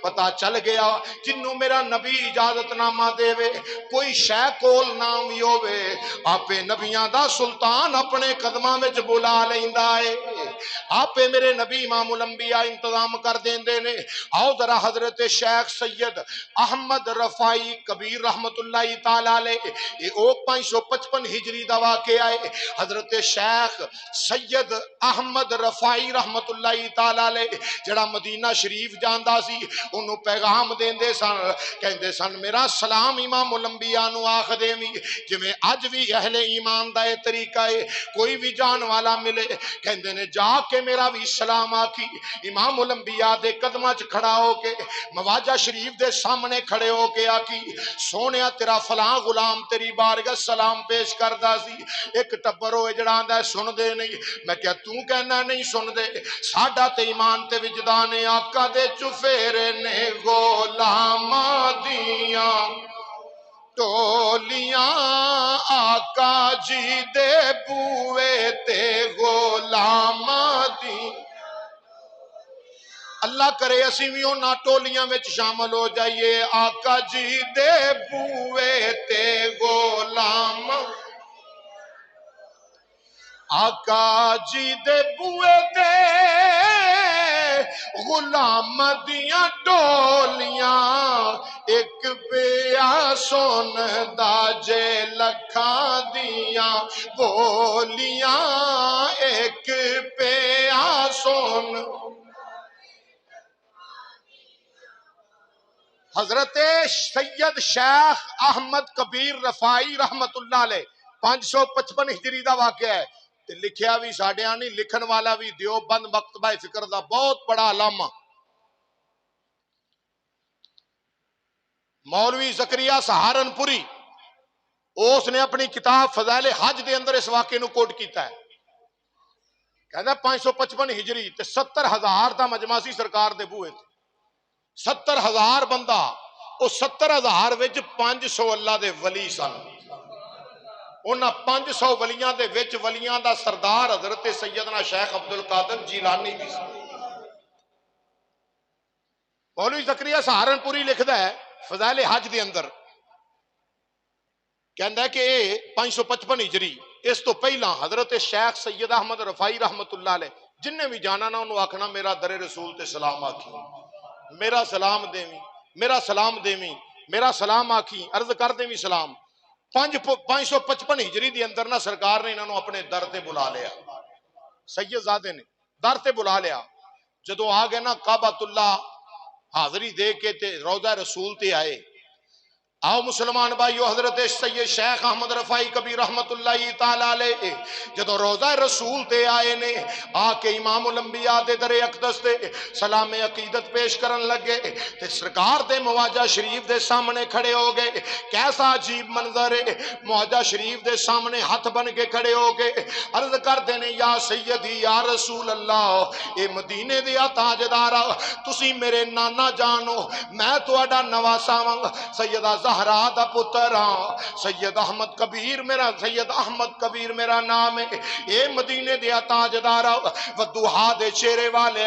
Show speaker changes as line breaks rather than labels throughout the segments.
پتا چل گیا جنوں میرا نبی اجازت نامہ دے وے کوئی شے کول نام ہی ہووے آپے نبیاں دا سلطان اپنے قدماں وچ بلا لیندا ہے آپے میرے نبی امام الانبیاء انتظام کر دیندے نے آؤ ذرا حضرت شیخ سید احمد رفائی کبیر رحمت اللہ تعالی علیہ یہ او 555 ہجری دا واقعہ ہے حضرت شیخ سید احمد رفائی رحمت اللہ تعالی علیہ جڑا مدینہ شریف جاندا سی انہوں پیغام دیندے سن کہندے سن میرا سلام امام الانبیاء نو آکھ دیویں جویں اج بھی اہل ایمان دا طریقہ ہے کوئی بھی جان والا ملے کہندے نے جا کے میرا بھی سلام آکھی امام الانبیاء دے قدماں چ کھڑا ہو کے مواجہ شریف دے سامنے کھڑے ہو کے آکھی سونیا تیرا فلاں غلام تیری بارگاہ سلام پیش کردا سی ایک ٹبر ہوئے جڑا آندا ہے سن دے نہیں میں کیا تو کہنا نہیں سن دے ساڈا تے ایمان تے وجدان آقا دے چفیرے نے غلام دیاں ٹولیاں آقا جی دے بوئے تے غلام دی اللہ کرے اسی بھی انہاں ٹولیاں وچ شامل ہو جائیے آقا جی دے بوئے تے غلام آقا جی دے بوئے تے غلام دیاں ٹولیاں ایک پیا سن دا جے لکھاں دیاں بولیاں ایک پیا سن حضرت سید شیخ احمد کبیر رفائی رحمت اللہ علیہ 555 ہجری دا واقعہ ہے تے لکھیا بھی ساڈیاں نہیں لکھن والا بھی دیوبند مکتبہ فکر دا بہت بڑا علامہ مولوی زکریا سہارنپوری اس نے اپنی کتاب فضائل حج دے اندر اس واقعے نو کوٹ کیتا ہے کہندا 555 ہجری تے 70,000 دا مجمع سی سرکار دے بوئے 70,000 بندہ او 70,000 وچ 500 اللہ دے ولی سن انہاں 500 ولیاں دے وچ ولیاں دا سردار حضرت سیدنا شیخ عبدالقادر جیلانی بھی سی مولوی زکریا سہارنپوری لکھدا ہے فضائل حج دے اندر کہندا ہے کہ 555 ہجری اس تو پہلا حضرت شیخ سید احمد رفائی رحمت اللہ علیہ جن نے بھی جانا نہ انہوں آکھنا میرا در رسول تے سلام آکھی میرا سلام دیویں میرا سلام دیویں میرا سلام آکھی عرض کر دیویں سلام 555 ہجری دی اندر نہ سرکار نے انہوں اپنے در تے بلا لیا سید زادے نے در تے بلا لیا جدو آگے نا کعبۃ اللہ حاضری دے کے تے روضہ رسول تے آئے آؤ مسلمان بھائیو حضرت سید شیخ احمد رفائی کبیر رحمت اللہ تعالی علیہ جدو روضہ رسول تے آئے نے آ کے امام الانبیاء دے در اقدس تے سلام عقیدت پیش کرن لگے تے سرکار دے مواجہ شریف دے سامنے کھڑے ہو گئے کیسا عجیب منظر ہے مواجہ شریف دے سامنے ہاتھ بن کے کھڑے ہو گئے عرض کر دینے یا سیدی یا رسول اللہ اے مدینے دیا تاجدارا تسی میرے نانا جانو میں تواڈا نواسا وانگ سیدہ زہرا دا پتر ہاں سید احمد کبیر میرا سید احمد کبیر میرا نام ہے اے مدینے دیا تاجدارا ودوہا دے چہرے والے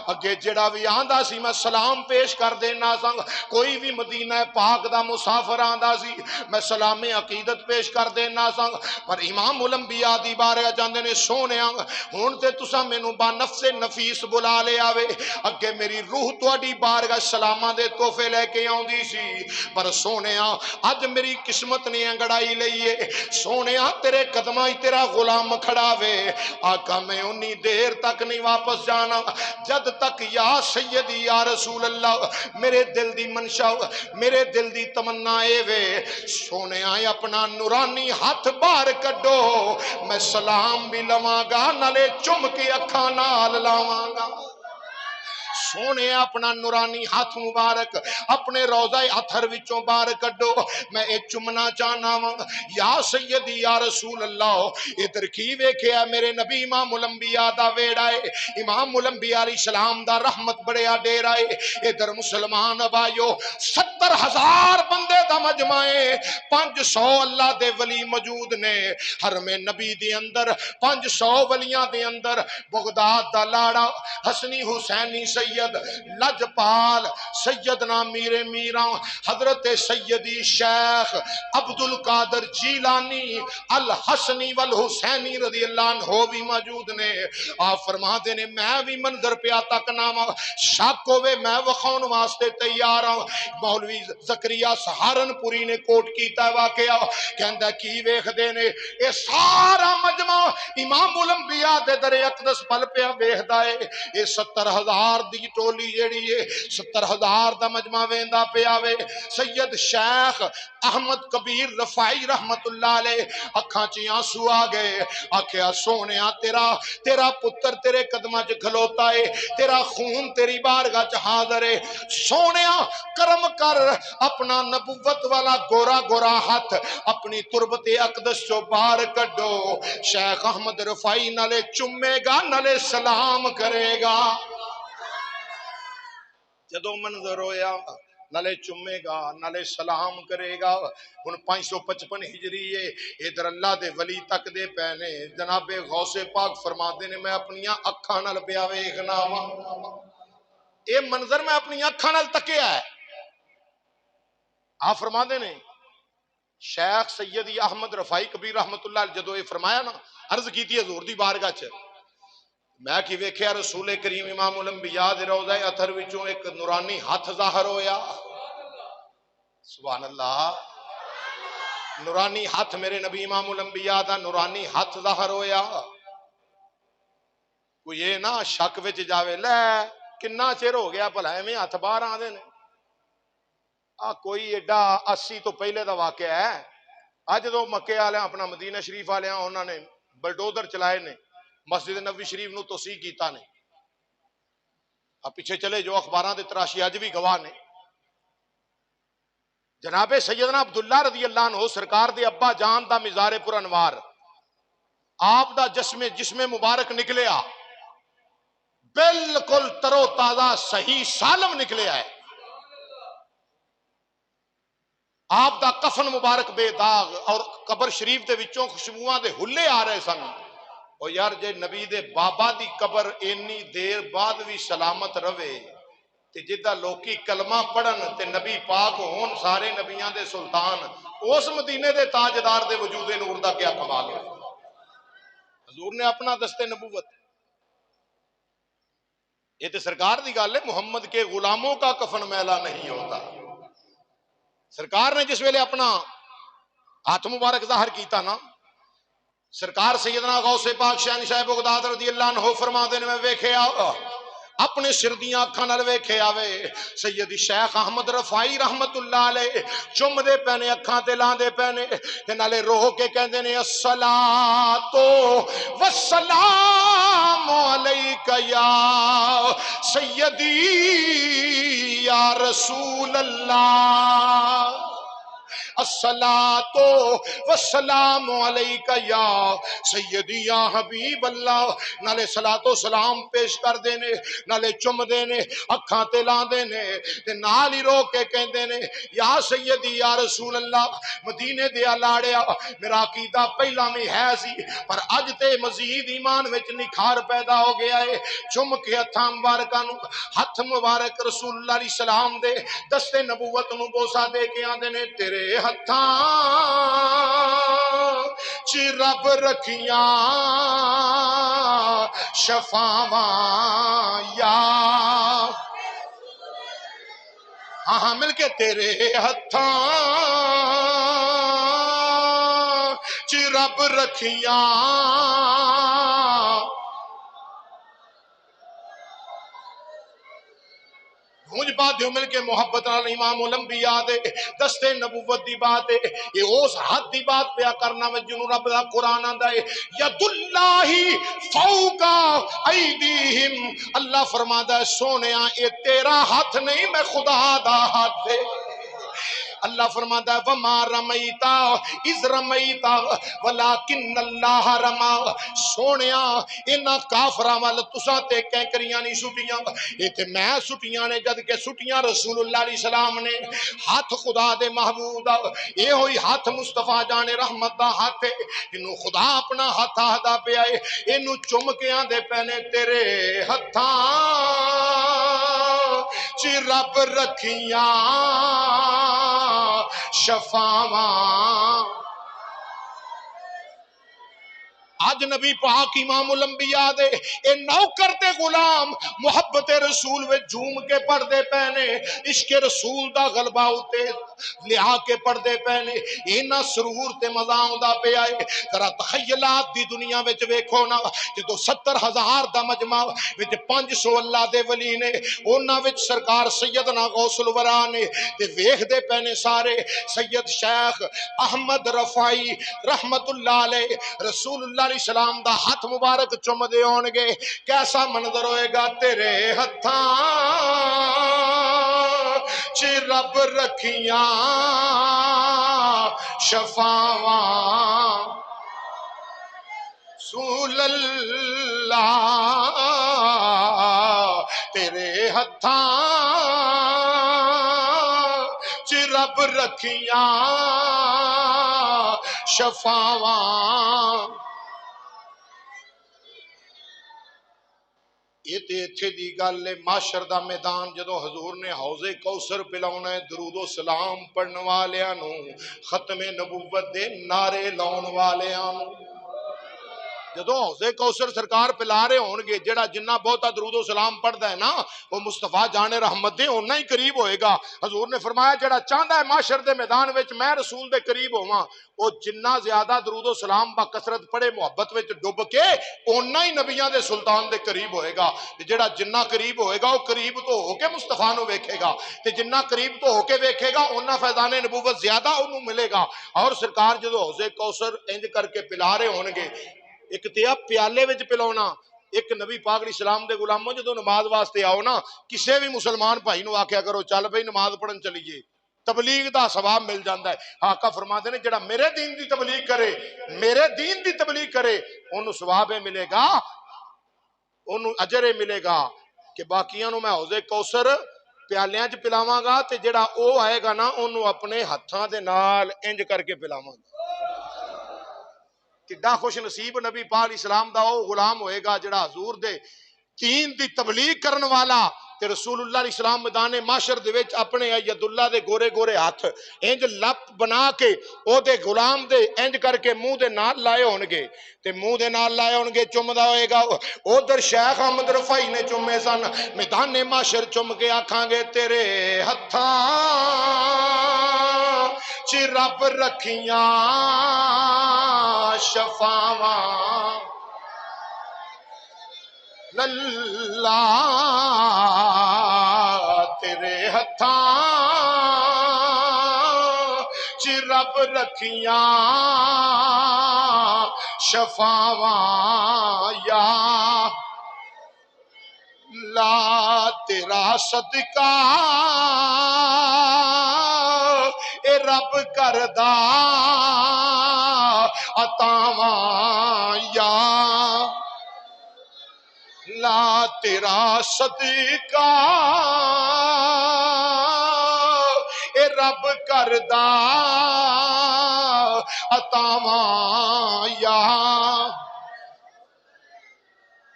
اگے جڑا بھی آندا سی میں سلام پیش کر دینا سنگ کوئی بھی مدینہ پاک دا مسافر آندا سی میں سلام عقیدت پیش کر دینا سنگ پر امام الانبیاء دی بارگاہ جاندے نے سونے ہن تے تساں مینوں با نفس نفیس بلا لے آوے اگے میری روح تواڈی بارگاہ سلاماں دے تحفے لے کے آوندی سی پر سونیا اج میری قسمت نے انگڑائی لئیے سونیا تیرے قدماں تیرا غلام کھڑا وے آقا میں انی دیر تک نہیں واپس جانا جد تک یا سیدی یا رسول اللہ میرے دل دی منشا میرے دل دی تمنا اے وے سونیا اپنا نورانی ہاتھ باہر کڈو میں سلام بھی لواں گا نالے چم کے اکھاں نال لاواں گا سونے اپنا نورانی ہاتھ مبارک اپنے روضہ اتھر وچوں باہر کڈو میں ایک چمنا چاہنا ہوں یا سیدی یا رسول اللہ ادھر کی ویکھیا میرے نبی امام الانبیاء دا ویڑا ہے امام الانبیاء علیہ السلام دا رحمت بڑیا ڈیرا ہے ادھر مسلمان بھائیو 70 70,000 بندے دا مجمع ہے، 500 اللہ دے ولی موجود نے حرم نبی دے اندر، 500 ولیاں دے اندر بغداد دا لاڑا حسنی حسینی سید لجپال سیدنا میر میراں حضرت سیدی شیخ عبد القادر جیلانی الحسنی والحسینی رضی اللہ عنہ بھی موجود نے۔ آپ فرما دے نے میں بھی منظر پہ تک نام شک ہوئے میں وخون واسطے تیار ہوں۔ مولوی زکریا سہارنپوری نے کوٹ کیتا ہے واقعہ، کہندا کی ویکھ دے نے اے سارا مجمع امام الانبیاء دے در اقدس پل پیا ویکھدا ہے، اے 70,000 دی ٹولی جیڑی ہے 70,000 دا مجمع ویندا پیا وے۔ سید شیخ احمد کبیر رفائی رحمت اللہ علیہ اکھاں چ آنسو آ گئے، آکھیا سونیا تیرا پتر تیرے قدماں چ کھلوتا ہے، تیرا خون تیری بارگاہ چ حاضر ہے، سونیا کرم کر اپنا نبوت والا گورا گورا ہاتھ اپنی تربت اقدس چو باہر کڈو۔ شیخ احمد رفائی نالے چمے گا نالے سلام کرے گا، جدو منظر ہویا نالے چمے گا نالے سلام کرے گا۔ ہن 555 ہجری ہے، ادھر اللہ دے ولی تک دے پینے، جناب غوث پاک فرما دے نے میں اپنی اکھاں نال پیا ویکھنا وا، اے منظر میں اپنی اکھاں نال تکیا ہے۔ آپ فرما دے نے شیخ سیدی احمد رفائی کبیر رحمت اللہ علیہ جدو یہ فرمایا نا، عرض کیتی حضور دی بارگاہ چ میں کی ویکھیا رسول کریم امام الانبیاء دے روضہ اطہر وچوں ایک نورانی ہاتھ ظاہر ہویا، سبحان اللہ، نورانی ہاتھ میرے نبی امام الانبیاء دا نورانی ہاتھ ظاہر ہویا۔ کوئی یہ نہ شک وچ جاوے لے کنا چیر ہو گیا بھلا ایویں ہاتھ باہر آندے نے، کوئی ایڈا 80 تو پہلے دا واقعہ ہے۔ اج تو مکے والے اپنا مدینہ شریف والے انہوں نے بلڈوزر چلائے نے، مسجد نبوی شریف نو توسیع کیتا نے، اب پیچھے چلے جو اخباراں دے تراشی اج بھی گواہ نے۔ جناب سیدنا عبداللہ رضی اللہ عنہ سرکار دے ابا جان دا مزار پر انوار، آپ دا جسم مبارک نکلیا بالکل ترو تازہ صحیح سالم نکلیا ہے، آپ دا کفن مبارک بے داغ، اور قبر شریف دے وچوں خوشبوئاں دے ہلے آ رہے سن۔ اور یار جے نبی دے بابا دی قبر اینی دیر بعد بھی سلامت رہے تے جدہ لوکی کلمہ پڑھن تے نبی پاک ہون سارے نبیان دے سلطان، اس مدینے دے تاجدار دے وجود نور دا کیا کمال ہے۔ حضور نے اپنا دست نبوت، یہ تے سرکار دی گل ہے، محمد کے غلاموں کا کفن میلا نہیں ہوتا۔ سرکار نے جس ویلے اپنا ہاتھ مبارک ظاہر کیتا نا، سرکار سیدنا غوث پاک شہنشاہ بغداد رضی اللہ عنہ فرما دے نے میں ویکھیا اپنے سر دیاں اکھاں نال ویکھیا وے سیدی شیخ احمد رفائی رحمت اللہ علیہ چم دے پینے اکھاں تے لاندے پینے تے نالے رو کے کہندے نے الصلاۃ والسلام علیک یا سیدی یا رسول اللہ، الصلاۃ والسلام علیک یا سیدی یا حبیب اللہ، نالے صلاۃ و سلام پیش کر دینے، نالے چم دینے، اکھاں تے لاں دینے تے نال ہی رو کے کہندے نے یا سیدی یا رسول اللہ۔ مدینے دے لاڑیا میرا عقیدہ پہلا میں ہے سی پر اج تے مزید ایمان وچ نکھار پیدا ہو گیا ہے۔ چم کے ہتھاں مبارکاں نو ہاتھ مبارک رسول اللہ علیہ السلام دے دست نبوت نو بوسا دے کے آندے نے تیرے ہتھاں چ رب رکھیاں شفاواں یا، ہاں مل کے تیرے ہتھاں چ رب رکھیاں گونج پا دیو مل کے محبت نال امام الانبیاء دے دست نبوت دی بات ہے، یہ اس حد دی بات پیا کرنا میں جنوں رب دا قرآن آندا ہے ید اللہ فوق ایدیہم، اللہ فرماتا ہے سونیا اے تیرا ہاتھ نہیں میں خدا دا ہاتھ ہے۔ اللہ فرماتا ہے وما رمیتا اذ رمیتا ولکن اللہ رما، سونیا انہاں کافراں ول تساں تے کینکریاں نہیں سٹیاں، اے تے میں سٹیاں نے، جد کہ سٹیاں رسول اللہ علیہ السلام نے۔ ہاتھ خدا دے محبوب دا اے ہوئی ہاتھ مصطفیٰ جان رحمت دا ہاتھ ہے، انہوں خدا اپنا ہاتھ آہدا پہ آئے، انہوں چم کے آندے پہنے تیرے ہتھاں چی رب رکھیاں شفاواں۔ آج نبی پاک امام الانبیاء دے اے نوکر تے غلام محبت رسول وے جھوم کے پردے پہنے، عشق رسول دا غلبہ ہوتے لیا کے پردے پہنے، اینا سرور تے مزاؤں دا پہ آئے۔ ذرا تخیلات دی دنیا وچ ویکھو نا، جدو 70,000 دا مجمع وچ 500 اللہ دے ولی نے، اونا وچ سرکار سیدنا غوث الورا نے، تے ویکھ دے پہنے سارے سید شیخ احمد رفائی رحمت اللہ علیہ رسول اللہ علیہ السلام دا ہاتھ مبارک چم دے ہونگے، کیسا منظر ہوئے گا؟ تیرے ہتھاں چی رب رکھیاں شفاواں، رسول اللہ تیرے ہتھاں چی رب رکھیاں شفاواں۔ یہ تے اتھے دی گل ہے معاشر دا میدان، جدو حضور نے حوض کوثر پلاونا ہے، درود و سلام پڑھن والیاں نو، ختم نبوت دے نعرے لاؤن والیاں نو، جدو حوض کوثر سرکار پلا رہے ہونگے، جڑا جنہ بہتا درود و سلام پڑھدا ہے نا وہ مصطفیٰ جان رحمت دے ہونا ہی قریب ہوئے گا۔ حضور نے فرمایا جڑا چاہتا ہے معاشر دے میدان وچ میں رسول دے قریب ہواں، وہ جنہ زیادہ درود و سلام با کثرت پڑھے محبت وچ ڈب کے اونا ہی نبیاں دے سلطان دے قریب ہوئے گا۔ جڑا جنہ قریب ہوئے گا وہ قریب تو ہو کے مصطفیٰ نو ویکھے گا، تے جنہ قریب تو ہو کے ویکھے گا اونا فیضان نبوت زیادہ انہوں ملے گا۔ اور سرکار جدو حوض کوثر انج کر کے پلا رہے ہونگے، ایک تیا پیالے وچ پلاونا، ایک نبی پاک علیہ السلام دے غلاموں جدو نماز واسطے آؤ نا، کسے بھی مسلمان بھائی نو آکھیا کرو چل بھئی نماز پڑھن چلیے، تبلیغ دا ثواب مل جاندا ہے۔ آقا فرماتے نے جڑا میرے دین دی تبلیغ کرے، میرے دین دی تبلیغ کرے، انہوں ثواب ملے گا، انہوں اجر ملے گا کہ باقیاں نو میں حوض کوثر پیالیاں چ پلاواں گا، تے جڑا او آئے گا نا انہوں اپنے ہتھاں دے نال انج کر کے پلاواں گا۔ کڈا خوش نصیب نبی پاک علیہ السلام دا او غلام ہوئے گا جڑا حضور دے دین دی تبلیغ کرن والا، تے رسول اللہ علیہ السلام میدان معاشر دے وچ اپنے ید اللہ دے گورے گورے ہاتھ انج لپ بنا کے او دے غلام دے انج کر کے منہ دے نال لائے ہونگے، تے منہ دے نال لائے ہونگے، چمدا ہوئے گا۔ ادھر شیخ احمد رفائی نے چمے سن، میدان معاشر چم کے آکھاں گے تیرے ہتھاں چی رب رکھیاں شفاواں، اللہ تیرے ہتھاں چی رب رکھیاں شفاواں، یا لا تیرا صدقہ اے رب کردہ عطاواں، یا لا تیرا صدقہ اے رب کردہ عطاواں، یا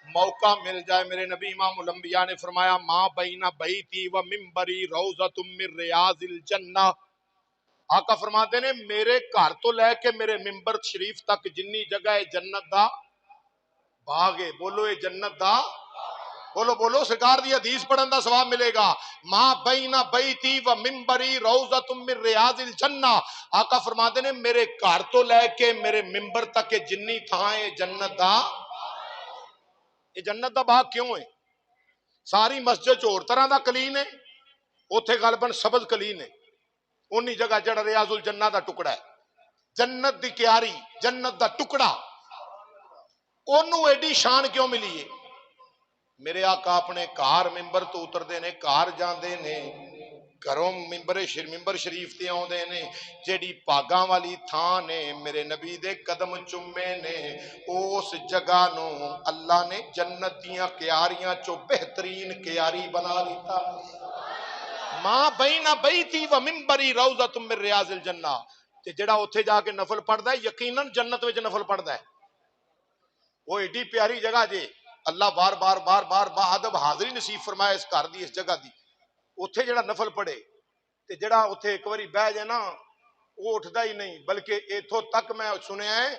موقع مل جائے میرے نبی امام الانبیاء نے فرمایا ما بین بیتی و منبری روضۃ من ریاض الجنہ۔ آقا فرماتے نے میرے گھر تو لے کے میرے منبر شریف تک جنی جگہ ہے جنت دا باغ ہے، بولو اے جنت دا، بولو بولو سرکار دی حدیث پڑھن دا ثواب ملے گا۔ ما بین بیتی و منبری روضۃ من ریاض الجنہ، آقا فرماتے نے میرے گھر تو لے کے میرے منبر تک جنی تھاں ہے جنت دا، یہ جنت دا باغ کیوں ہے؟ ساری مسجد چور طرح دا کلین ہے، اوتھے غالباً سبز کلین ہے، انہی جگہ جڑا ریاض الجنہ دا ٹکڑا ہے، جنت دی کیاری، جنت دا ٹکڑا، انہوں ایڈی شان کیوں ملی ہے؟ میرے آقا اپنے کار ممبر تو اتر دے نے، کار جان دے نے، گھروں ممبر شریف تے آوندے نے، جیڑی پاگاں والی تھان نے میرے نبی دے قدم چومے نے، اس جگہ نو اللہ نے جنت دیاں کیاریاں چو بہترین کیاری بنا دیتا۔ ماں بین بیتی و ممبری روضۃ من ریاض الجنہ، تے جڑا اوتھے جا کے نفل پڑھدا ہے یقیناً جنت وچ نفل پڑھدا ہے۔ وہ ایڈی پیاری جگہ جے، اللہ بار بار بار بار با ادب حاضری نصیب فرمائے اس گھر دی اس جگہ دی۔ اوتھے جڑا نفل پڑھے تے جڑا اوتھے ایک واری بہ جائے نا وہ اٹھدا ہی نہیں، بلکہ ایتھوں تک میں سنیا ہے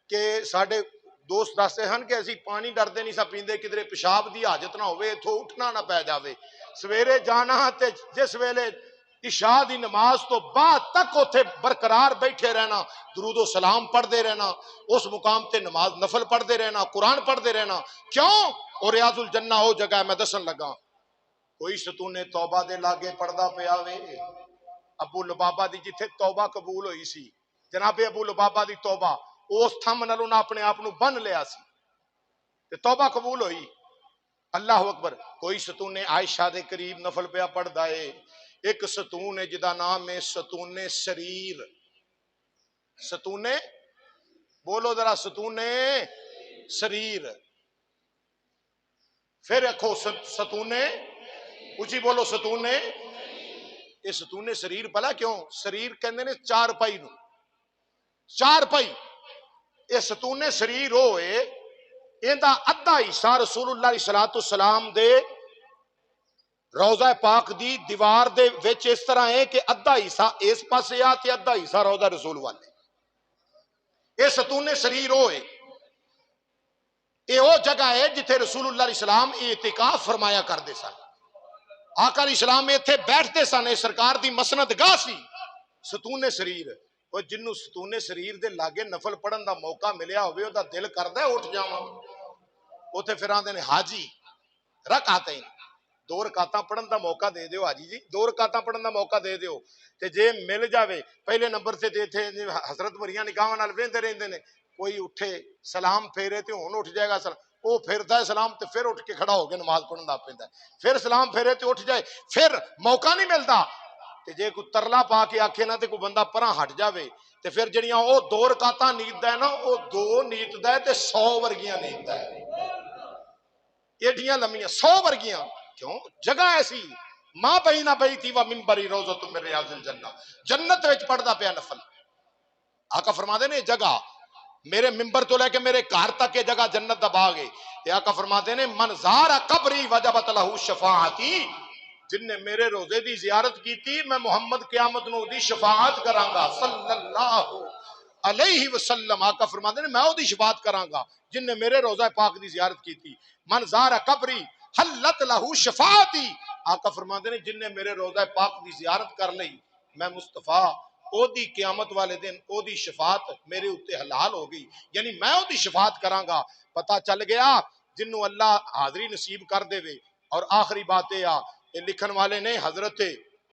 کہ ساڈے دوست دستے ہیں کہ اسی پانی ڈردے نہیں سا پیندے کدھر پیشاب دی حاجت نہ ہوئے ایتھوں اٹھنا نہ پے جاوے، سویرے جانا تے جس ویلے عشاء دی نماز تو بعد تک اوتھے برقرار بیٹھے رہنا، درود و سلام پڑھتے رہنا، اس مقام تے نماز نفل پڑھتے رہنا، قرآن پڑھتے رہنا۔ کیوں؟ اور ریاض الجنہ وہ جگہ ہے، میں دسن لگا کوئی ستون توبہ دے لاگے پڑھدا پیا وے، ابو لبابہ دی جتھے توبہ قبول ہوئی سی، جناب ابو لبابہ دی توبہ اس تھم نالوں نہ اپنے آپ نو بن لیا سی تے توبہ قبول ہوئی۔ اللہ اکبر۔ کوئی ستون عائشہ دے قریب نفل پیا پڑھدا ہے، ایک ستون ہے جدا نام ہے ستون سریر۔ ستون بولو ذرا، ستون سریر۔ پھر رکھو ستون اچھی بولو، ستون یہ ستون سریر بلا کیوں؟ سریر کہندے نے چار پائی نو، چار پائی۔ یہ ستون سریر ہوئے ایندا ادھا حصہ رسول اللہ علیہ السلام دے روضہ پاک دی دیوار دے وچ اس طرح ہے کہ ادھا حصہ اس پاسے آ تے ادھا حصہ روضہ رسول والے۔ یہ ستون سریر ہوئے، یہ وہ جگہ ہے جتھے رسول اللہ علیہ السلام اعتکاف فرمایا کرتے سن۔ آقا علیہ السلام اتنے بیٹھتے سن، یہ سرکار دی مسند گاہ سی۔ ستون سریر، وہ جنوں ستون سریر دے لاگے نفل پڑھن دا موقع ملیا ہوئے دا دل کردا ہے اٹھ جاواں۔ اوتھے پھر آندے نے حاجی رکعتین، دو رکعتاں پڑھن دا موقع دے دیو حاجی جی، دو رکعتاں پڑھن دا موقع دے دیو۔ تے جے مل جاوے پہلے نمبر تے تے حضرت بریاں نگاہاں نال ویندے رہندے نے، کوئی اٹھے سلام پھیرے تے ہن اٹھ جائے گا سلام، وہ پھردا ہے سلام تے پھر اٹھ کے کھڑا ہو کے نماز پڑھن دا پیندا ہے، پھر سلام پھیرے تے اٹھ جائے، پھر موقع نہیں ملتا۔ تے جے کوئی ترلا پا کے آکھے نا تے کوئی بندہ پراں ہٹ جاوے تے پھر جڑیاں او دو رکعتاں نیتدا ہے نا او دو نیتدا ہے تے 100 ورگیاں نیتدا ہے، ایڈیاں لمیاں 100 ورگیاں۔ کیوں؟ جگہ ایسی ماں بین بیتی و منبری روضۃ من ریاض الجنہ، جنت وچ پڑھدا پیا نفل۔ آقا فرماتے نے جگہ میرے ممبر تو لے کے میرے گھر تک یہ جگہ جنت دا باغ ہے۔ یہ آقا فرماتے نے من زار قبری وجبت لہ شفاعتی، جن نے میرے روزے دی زیارت کی تھی میں محمد قیامت نو دی شفاعت کراں گا صلی اللہ علیہ وسلم۔ آقا فرماتے نے میں او دی شفاعت کراں گا جن نے میرے روزہ پاک دی زیارت کی تھی۔ من زار قبری حلت لہ شفاعتی، آقا فرماتے نے جن نے میرے روزہ پاک دی زیارت کر لئی میں مصطفیٰ او دی قیامت والے دن او دی شفاعت میرے اوتے حلال ہو گئی، یعنی میں او دی شفاعت کراں گا۔ پتہ چل گیا جنوں اللہ حاضری نصیب کر دے وے۔ اور آخری بات یہ لکھن والے نے حضرت